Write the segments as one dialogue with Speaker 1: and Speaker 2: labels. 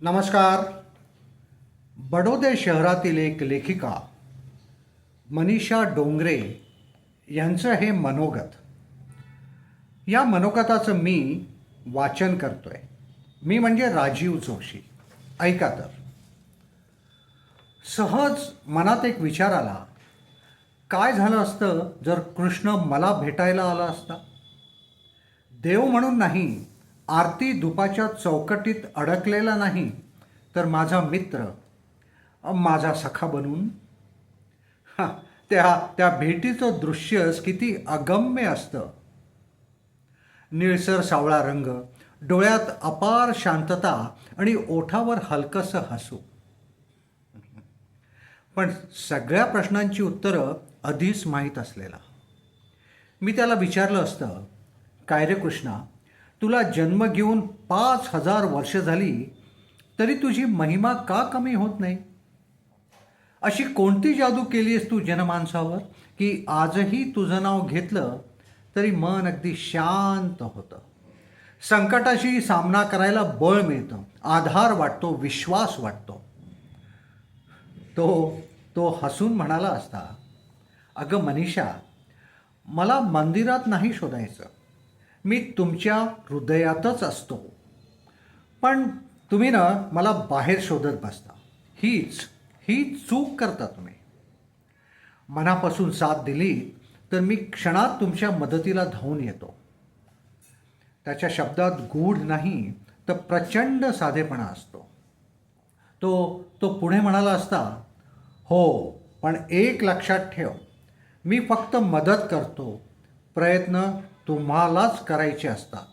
Speaker 1: नमस्कार. बडोदे शहरातील एक लेखिका मनीषा डोंगरे यांचं हे मनोगत. या मनोगताचं मी वाचन करतोय. मी म्हणजे राजीव जोशी. ऐका तर. सहज मनात एक विचार आला, काय झालं असतं जर कृष्ण मला भेटायला आला असता. देव म्हणून नाही, आरती धुपाच्या चौकटीत अडकलेला नाही, तर माझा मित्र, माझा सखा बनून. त्या भेटीचं दृश्यच किती अगम्य असतं. निळसर सावळा रंग, डोळ्यात अपार शांतता आणि ओठावर हलकंसं हसू. पण सगळ्या प्रश्नांची उत्तरं आधीच माहीत असलेला. मी त्याला विचारलं असतं, काय रे कृष्णा, तुला जन्म घेऊन 5,000 वर्ष झाली तरी तुझी महिमा का कमी होत नाही. अशी कोणती जादू केली आहेस तू जनमानसावर की आजही तुझं नाव घेतलं तरी मन अगदी शांत होतं. संकटाशी सामना करायला बळ मिळतं, आधार वाटतो, विश्वास वाटतो. तो हसून म्हणाला असता, अगं मनीषा, मला मंदिरात नाही शोधायचं, मी तुमच्या हृदयातच असतो. पण तुम्ही ना मला बाहेर शोधत बसता. ही चूक करता तुम्ही. मनापासून साथ दिली तर मी क्षणात तुमच्या मदतीला धावून येतो. त्याच्या शब्दात गूढ नाही तर प्रचंड साधेपणा असतो. तो पुढे म्हणाला असता, हो, पण एक लक्षात ठेव, मी फक्त मदत करतो, प्रयत्न तुम्हालाच करायचे असतात.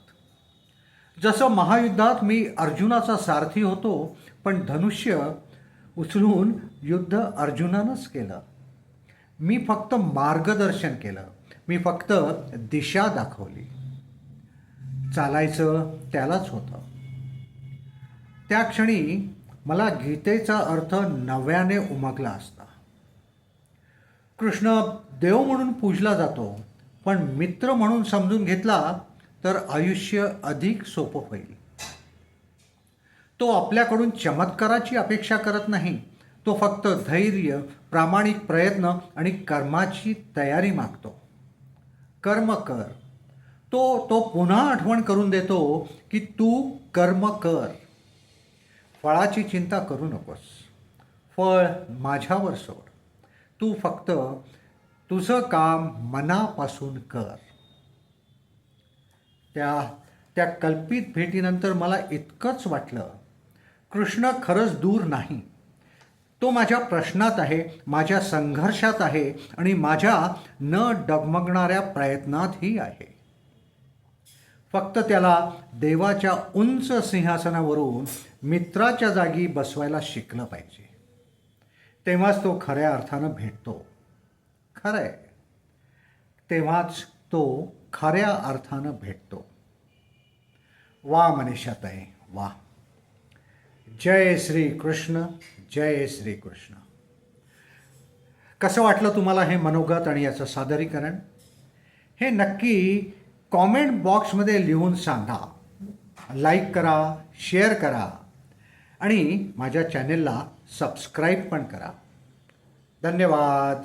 Speaker 1: जसं महायुद्धात मी अर्जुनाचा सारथी होतो, पण धनुष्य उचलून युद्ध अर्जुनानंच केलं. मी फक्त मार्गदर्शन केलं, मी फक्त दिशा दाखवली. चालायचं त्यालाच होतं. त्या क्षणी मला गीतेचा अर्थ नव्याने उमगला असता. कृष्ण देव म्हणून पूजला जातो, पण मित्र म्हणून समजून घेतला तर आयुष्य अधिक सोपं होईल. तो आपल्याकडून चमत्काराची अपेक्षा करत नाही, तो फक्त धैर्य, प्रामाणिक प्रयत्न आणि कर्माची तयारी मागतो. कर्म कर. तो पुन्हा आठवण करून देतो की तू कर्म कर. फळाची चिंता करू नकोस, फळ माझ्यावर सोड. तू फक्त तुझं काम मनापासून कर. त्या कल्पित भेटीनंतर मला इतकंच वाटलं, कृष्ण खरंच दूर नाही. तो माझ्या प्रश्नात आहे, माझ्या संघर्षात आहे आणि माझ्या न डगमगणाऱ्या प्रयत्नातही आहे. फक्त त्याला देवाच्या उंच सिंहासनावरून मित्राच्या जागी बसवायला शिकलं पाहिजे. तेव्हाच तो खऱ्या अर्थानं भेटतो. खरंय, तेव्हाच तो खऱ्या अर्थानं भेटतो. वा मनीषाताई, वा. जय श्री कृष्ण, जय श्री कृष्ण. कसं वाटलं तुम्हाला हे मनोगत आणि याचं सादरीकरण? हे नक्की कॉमेंट बॉक्समध्ये लिहून सांगा. लाईक करा, शेअर करा आणि माझ्या चॅनेलला सबस्क्राईब पण करा. धन्यवाद.